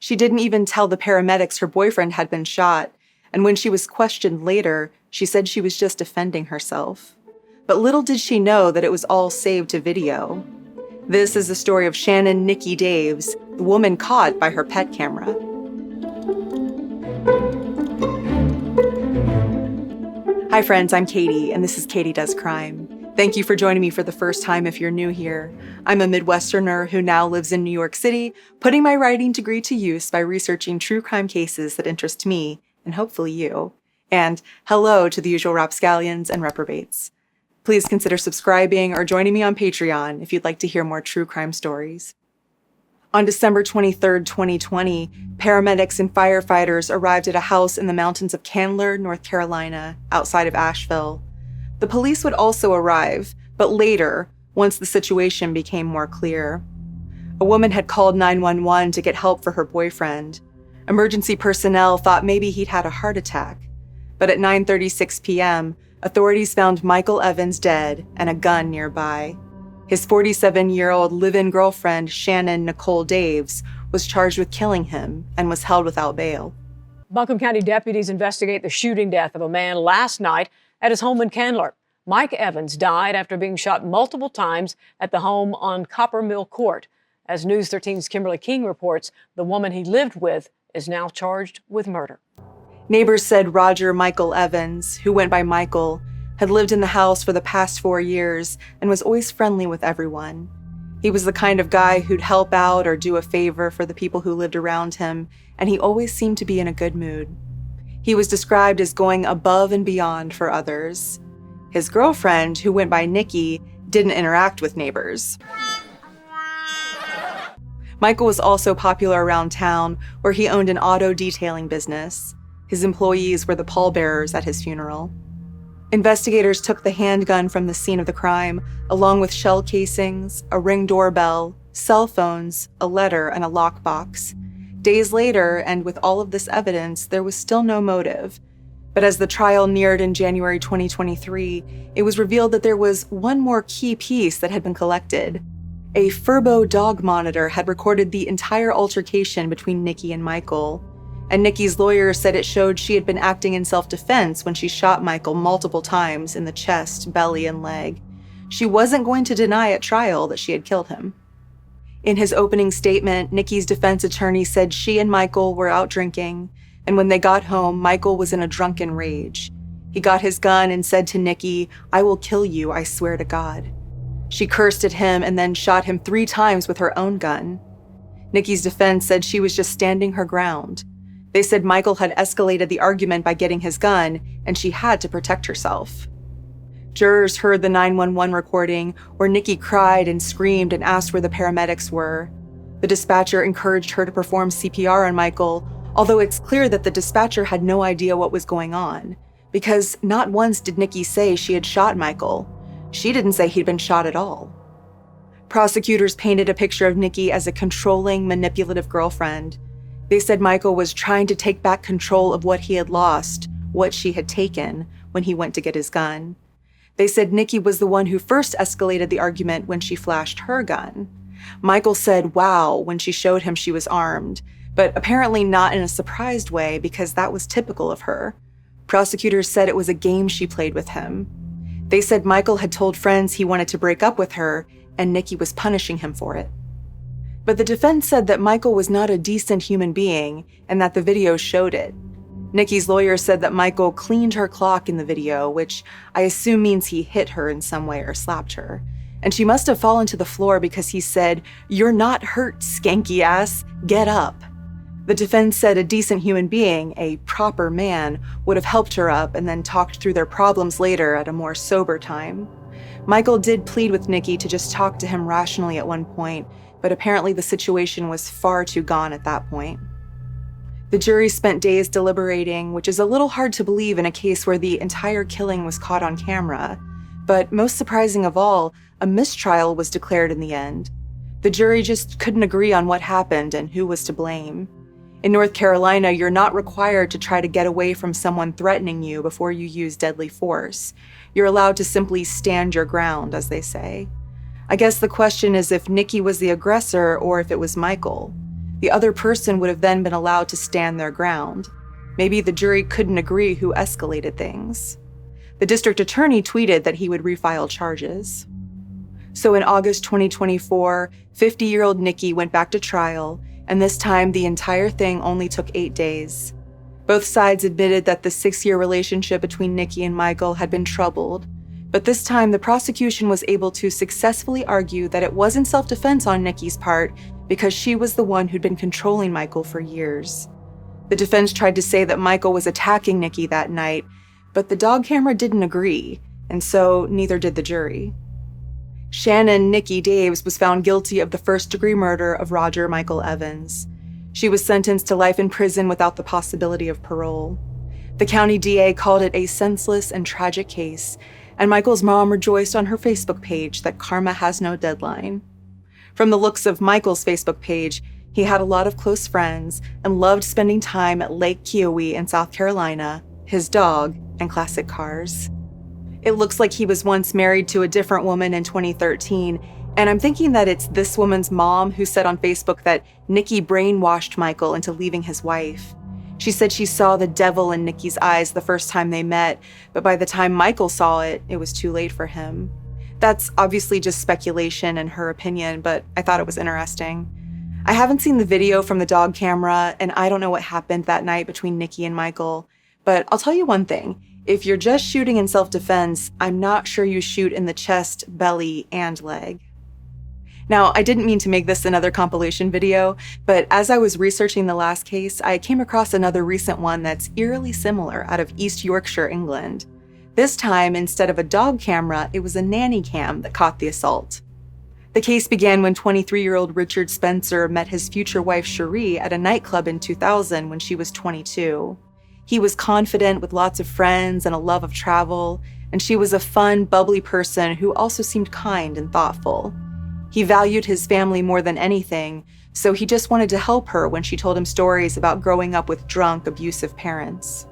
She didn't even tell the paramedics her boyfriend had been shot, and when she was questioned later, she said she was just defending herself. But little did she know that it was all saved to video. This is the story of Shannon Nikki Daves, the woman caught by her pet camera. Hi friends, I'm Katie, and this is Katie Does Crime. Thank you for joining me for the first time if you're new here. I'm a Midwesterner who now lives in New York City, putting my writing degree to use by researching true crime cases that interest me, and hopefully you. And hello to the usual rapscallions and reprobates. Please consider subscribing or joining me on Patreon if you'd like to hear more true crime stories. On December 23, 2020, paramedics and firefighters arrived at a house in the mountains of Cannell, North Carolina, outside of Asheville. The police would also arrive, but later, once the situation became more clear. A woman had called 911 to get help for her boyfriend. Emergency personnel thought maybe he'd had a heart attack. But at 9:36 p.m., authorities found Michael Evans dead and a gun nearby. His 47-year-old live-in girlfriend, Shannon Nicole Daves, was charged with killing him and was held without bail. Buncombe County deputies investigate the shooting death of a man last night at his home in Cannell. Mike Evans died after being shot multiple times at the home on Copper Mill Court. As News 13's Kimberly King reports, the woman he lived with is now charged with murder. Neighbors said Roger Michael Evans, who went by Michael, had lived in the house for the past 4 years and was always friendly with everyone. He was the kind of guy who'd help out or do a favor for the people who lived around him, and he always seemed to be in a good mood. He was described as going above and beyond for others. His girlfriend, who went by Nikki, didn't interact with neighbors. Michael was also popular around town, where he owned an auto detailing business. His employees were the pallbearers at his funeral. Investigators took the handgun from the scene of the crime, along with shell casings, a Ring doorbell, cell phones, a letter, and a lockbox. Days later, and with all of this evidence, there was still no motive. But as the trial neared in January 2023, it was revealed that there was one more key piece that had been collected. A Furbo dog monitor had recorded the entire altercation between Nikki and Michael. And Nikki's lawyer said it showed she had been acting in self-defense when she shot Michael multiple times in the chest, belly, and leg. She wasn't going to deny at trial that she had killed him. In his opening statement, Nikki's defense attorney said she and Michael were out drinking, and when they got home, Michael was in a drunken rage. He got his gun and said to Nikki, "I will kill you, I swear to God." She cursed at him and then shot him 3 times with her own gun. Nikki's defense said she was just standing her ground. They said Michael had escalated the argument by getting his gun, and she had to protect herself. Jurors heard the 911 recording where Nikki cried and screamed and asked where the paramedics were. The dispatcher encouraged her to perform CPR on Michael, although it's clear that the dispatcher had no idea what was going on, because not once did Nikki say she had shot Michael. She didn't say he'd been shot at all. Prosecutors painted a picture of Nikki as a controlling, manipulative girlfriend. They said Michael was trying to take back control of what he had lost, what she had taken, when he went to get his gun. They said Nikki was the one who first escalated the argument when she flashed her gun. Michael said, "Wow," when she showed him she was armed, but apparently not in a surprised way because that was typical of her. Prosecutors said it was a game she played with him. They said Michael had told friends he wanted to break up with her, and Nikki was punishing him for it. But the defense said that Michael was not a decent human being and that the video showed it. Nikki's lawyer said that Michael cleaned her clock in the video, which I assume means he hit her in some way or slapped her. And she must have fallen to the floor because he said, "You're not hurt, skanky ass. Get up." The defense said a decent human being, a proper man, would have helped her up and then talked through their problems later at a more sober time. Michael did plead with Nikki to just talk to him rationally at one point, but apparently the situation was far too gone at that point. The jury spent days deliberating, which is a little hard to believe in a case where the entire killing was caught on camera. But most surprising of all, a mistrial was declared in the end. The jury just couldn't agree on what happened and who was to blame. In North Carolina, you're not required to try to get away from someone threatening you before you use deadly force. You're allowed to simply stand your ground, as they say. I guess the question is if Nikki was the aggressor or if it was Michael. The other person would have then been allowed to stand their ground. Maybe the jury couldn't agree who escalated things. The district attorney tweeted that he would refile charges. So in August 2024, 50-year-old Nikki went back to trial, and this time the entire thing only took 8 days. Both sides admitted that the 6-year relationship between Nikki and Michael had been troubled, but this time the prosecution was able to successfully argue that it wasn't self-defense on Nikki's part because she was the one who'd been controlling Michael for years. The defense tried to say that Michael was attacking Nikki that night, but the dog camera didn't agree, and so neither did the jury. Shannon Nikki Daves was found guilty of the first-degree murder of Roger Michael Evans. She was sentenced to life in prison without the possibility of parole. The county DA called it a senseless and tragic case, and Michael's mom rejoiced on her Facebook page that karma has no deadline. From the looks of Michael's Facebook page, he had a lot of close friends and loved spending time at Lake Keowee in South Carolina, his dog, and classic cars. It looks like he was once married to a different woman in 2013, and I'm thinking that it's this woman's mom who said on Facebook that Nikki brainwashed Michael into leaving his wife. She said she saw the devil in Nikki's eyes the first time they met, but by the time Michael saw it, it was too late for him. That's obviously just speculation and her opinion, but I thought it was interesting. I haven't seen the video from the dog camera, and I don't know what happened that night between Nikki and Michael, but I'll tell you one thing. If you're just shooting in self-defense, I'm not sure you shoot in the chest, belly, and leg. Now, I didn't mean to make this another compilation video, but as I was researching the last case, I came across another recent one that's eerily similar out of East Yorkshire, England. This time, instead of a dog camera, it was a nanny cam that caught the assault. The case began when 23-year-old Richard Spencer met his future wife Sheree at a nightclub in 2000 when she was 22. He was confident with lots of friends and a love of travel, and she was a fun, bubbly person who also seemed kind and thoughtful. He valued his family more than anything, so he just wanted to help her when she told him stories about growing up with drunk, abusive parents.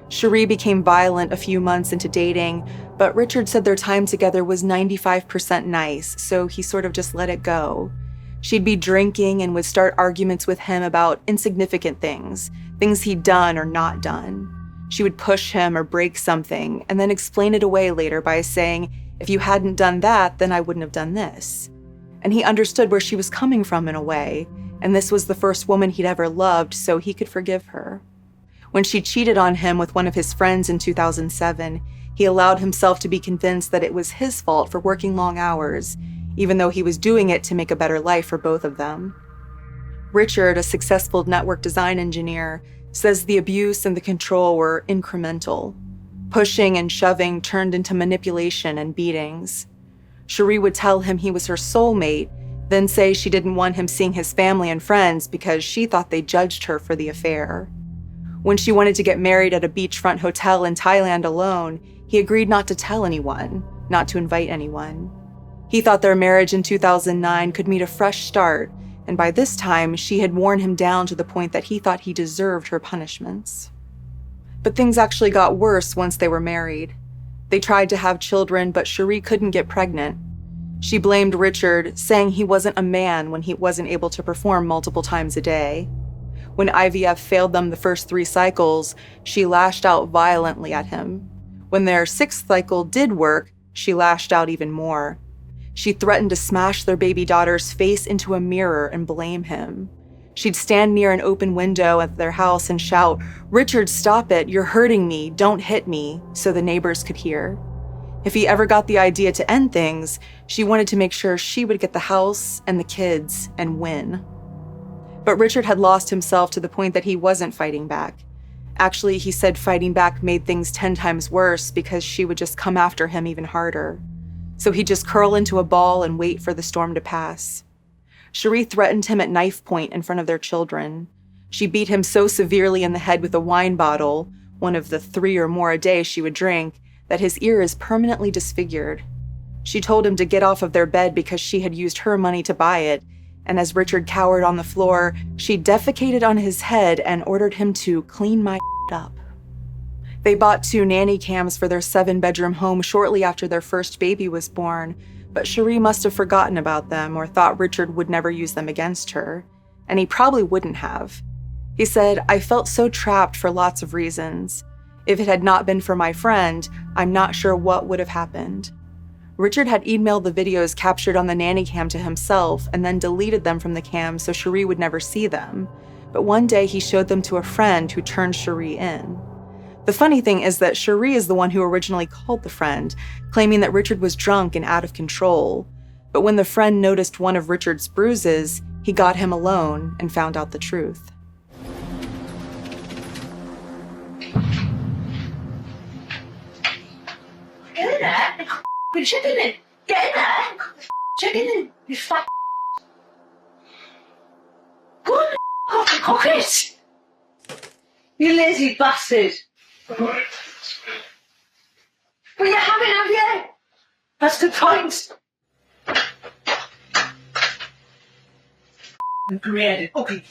Sheree became violent a few months into dating, but Richard said their time together was 95% nice, so he sort of just let it go. She'd be drinking and would start arguments with him about insignificant things he'd done or not done. She would push him or break something, and then explain it away later by saying, "If you hadn't done that, then I wouldn't have done this." And he understood where she was coming from in a way, and this was the first woman he'd ever loved, so he could forgive her. When she cheated on him with one of his friends in 2007, he allowed himself to be convinced that it was his fault for working long hours, even though he was doing it to make a better life for both of them. Richard, a successful network design engineer, says the abuse and the control were incremental. Pushing and shoving turned into manipulation and beatings. Sheree would tell him he was her soulmate, then say she didn't want him seeing his family and friends because she thought they judged her for the affair. When she wanted to get married at a beachfront hotel in Thailand alone, he agreed not to tell anyone, not to invite anyone. He thought their marriage in 2009 could meet a fresh start, and by this time, she had worn him down to the point that he thought he deserved her punishments. But things actually got worse once they were married. They tried to have children, but Sheree couldn't get pregnant. She blamed Richard, saying he wasn't a man when he wasn't able to perform multiple times a day. When IVF failed them the first 3 cycles, she lashed out violently at him. When their 6th cycle did work, she lashed out even more. She threatened to smash their baby daughter's face into a mirror and blame him. She'd stand near an open window at their house and shout, "Richard, stop it, you're hurting me, don't hit me," so the neighbors could hear. If he ever got the idea to end things, she wanted to make sure she would get the house and the kids and win. But Richard had lost himself to the point that he wasn't fighting back. Actually, he said fighting back made things 10 times worse because she would just come after him even harder. So he'd just curl into a ball and wait for the storm to pass. Sheree threatened him at knife point in front of their children. She beat him so severely in the head with a wine bottle, one of the 3 or more a day she would drink, that his ear is permanently disfigured. She told him to get off of their bed because she had used her money to buy it, and as Richard cowered on the floor, she defecated on his head and ordered him to clean my up. They bought 2 nanny cams for their 7-bedroom home shortly after their first baby was born, but Sheree must have forgotten about them or thought Richard would never use them against her. and he probably wouldn't have. He said, "I felt so trapped for lots of reasons. If it had not been for my friend, I'm not sure what would have happened." Richard had emailed the videos captured on the nanny cam to himself and then deleted them from the cam so Sheree would never see them. But one day he showed them to a friend who turned Sheree in. The funny thing is that Sheree is the one who originally called the friend, claiming that Richard was drunk and out of control. But when the friend noticed one of Richard's bruises, he got him alone and found out the truth. Get in there. You're chicken in. Get in there. Chicken in. You fat. Go on, cook it. You lazy bastard. But you haven't, have you? That's the point. Great. Okay.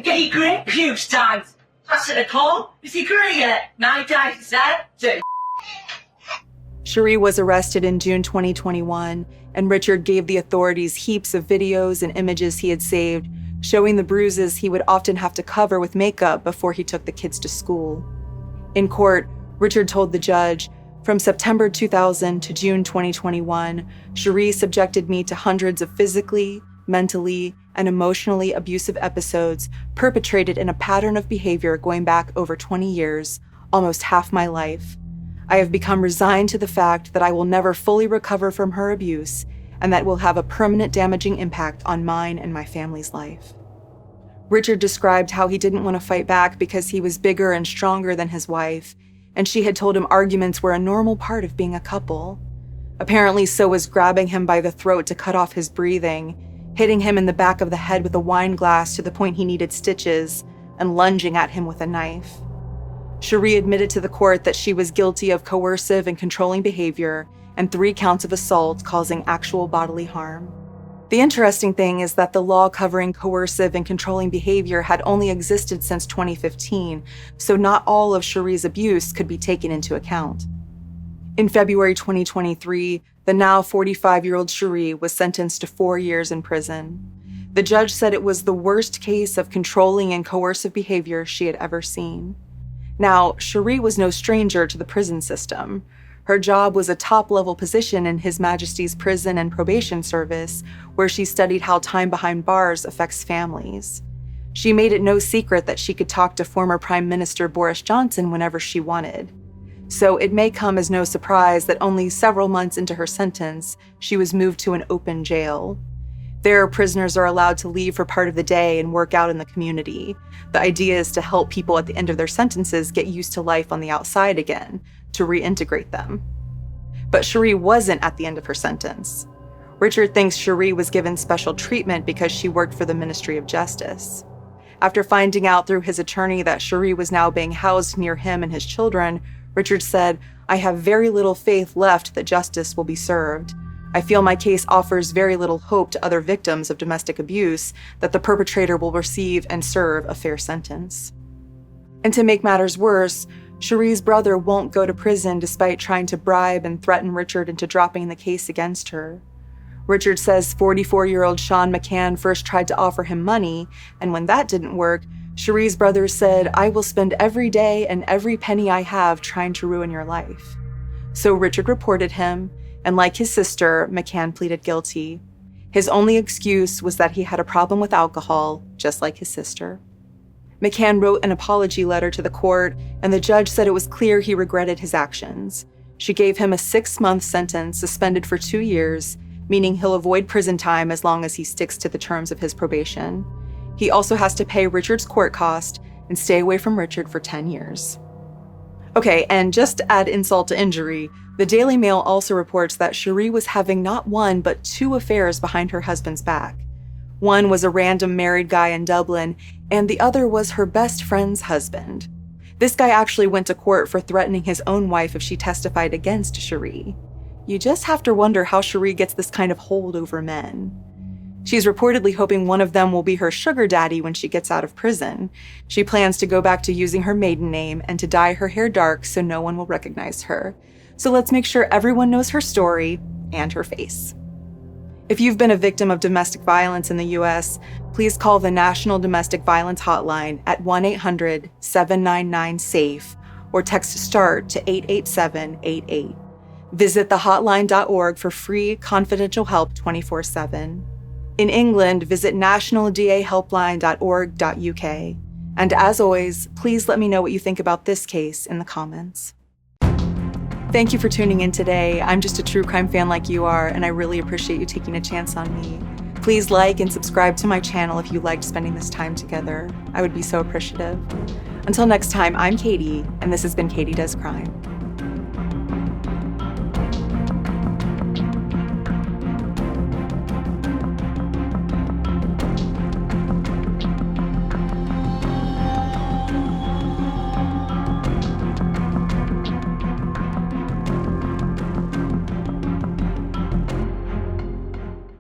Get your great pubes tied. That's it, Paul. Is he grey yet? 9 days, is that? Sheree was arrested in June 2021, and Richard gave the authorities heaps of videos and images he had saved, showing the bruises he would often have to cover with makeup before he took the kids to school. In court, Richard told the judge, "From September 2000 to June 2021, Sheree subjected me to hundreds of physically, mentally, and emotionally abusive episodes perpetrated in a pattern of behavior going back over 20 years, almost half my life. I have become resigned to the fact that I will never fully recover from her abuse and that will have a permanent damaging impact on mine and my family's life." Richard described how he didn't want to fight back because he was bigger and stronger than his wife, and she had told him arguments were a normal part of being a couple. Apparently, so was grabbing him by the throat to cut off his breathing, hitting him in the back of the head with a wine glass to the point he needed stitches, and lunging at him with a knife. Sheree admitted to the court that she was guilty of coercive and controlling behavior and 3 counts of assault causing actual bodily harm. The interesting thing is that the law covering coercive and controlling behavior had only existed since 2015, so not all of Sheree's abuse could be taken into account. In February 2023, the now 45-year-old Sheree was sentenced to 4 years in prison. The judge said it was the worst case of controlling and coercive behavior she had ever seen. Now, Sheree was no stranger to the prison system. Her job was a top-level position in His Majesty's Prison and Probation Service, where she studied how time behind bars affects families. She made it no secret that she could talk to former Prime Minister Boris Johnson whenever she wanted. So it may come as no surprise that only several months into her sentence, she was moved to an open jail. There, prisoners are allowed to leave for part of the day and work out in the community. The idea is to help people at the end of their sentences get used to life on the outside again, to reintegrate them. But Sheree wasn't at the end of her sentence. Richard thinks Sheree was given special treatment because she worked for the Ministry of Justice. After finding out through his attorney that Sheree was now being housed near him and his children, Richard said, "I have very little faith left that justice will be served. I feel my case offers very little hope to other victims of domestic abuse that the perpetrator will receive and serve a fair sentence." And to make matters worse, Sheree's brother won't go to prison despite trying to bribe and threaten Richard into dropping the case against her. Richard says 44-year-old Sean McCann first tried to offer him money, and when that didn't work, Sheree's brother said, "I will spend every day and every penny I have trying to ruin your life." So Richard reported him, and like his sister, McCann pleaded guilty. His only excuse was that he had a problem with alcohol, just like his sister. McCann wrote an apology letter to the court, and the judge said it was clear he regretted his actions. She gave him a 6-month sentence suspended for 2 years, meaning he'll avoid prison time as long as he sticks to the terms of his probation. He also has to pay Richard's court cost and stay away from Richard for 10 years. Okay, and just to add insult to injury, the Daily Mail also reports that Sheree was having not one, but 2 affairs behind her husband's back. One was a random married guy in Dublin, and the other was her best friend's husband. This guy actually went to court for threatening his own wife if she testified against Sheree. You just have to wonder how Sheree gets this kind of hold over men. She's reportedly hoping one of them will be her sugar daddy when she gets out of prison. She plans to go back to using her maiden name and to dye her hair dark so no one will recognize her. So let's make sure everyone knows her story and her face. If you've been a victim of domestic violence in the U.S., please call the National Domestic Violence Hotline at 1-800-799-SAFE or text START to 88788. Visit thehotline.org for free, confidential help 24/7. In England, visit nationaldahelpline.org.uk. And as always, please let me know what you think about this case in the comments. Thank you for tuning in today. I'm just a true crime fan like you are, and I really appreciate you taking a chance on me. Please like and subscribe to my channel if you liked spending this time together. I would be so appreciative. Until next time, I'm Katie, and this has been Katie Does Crime.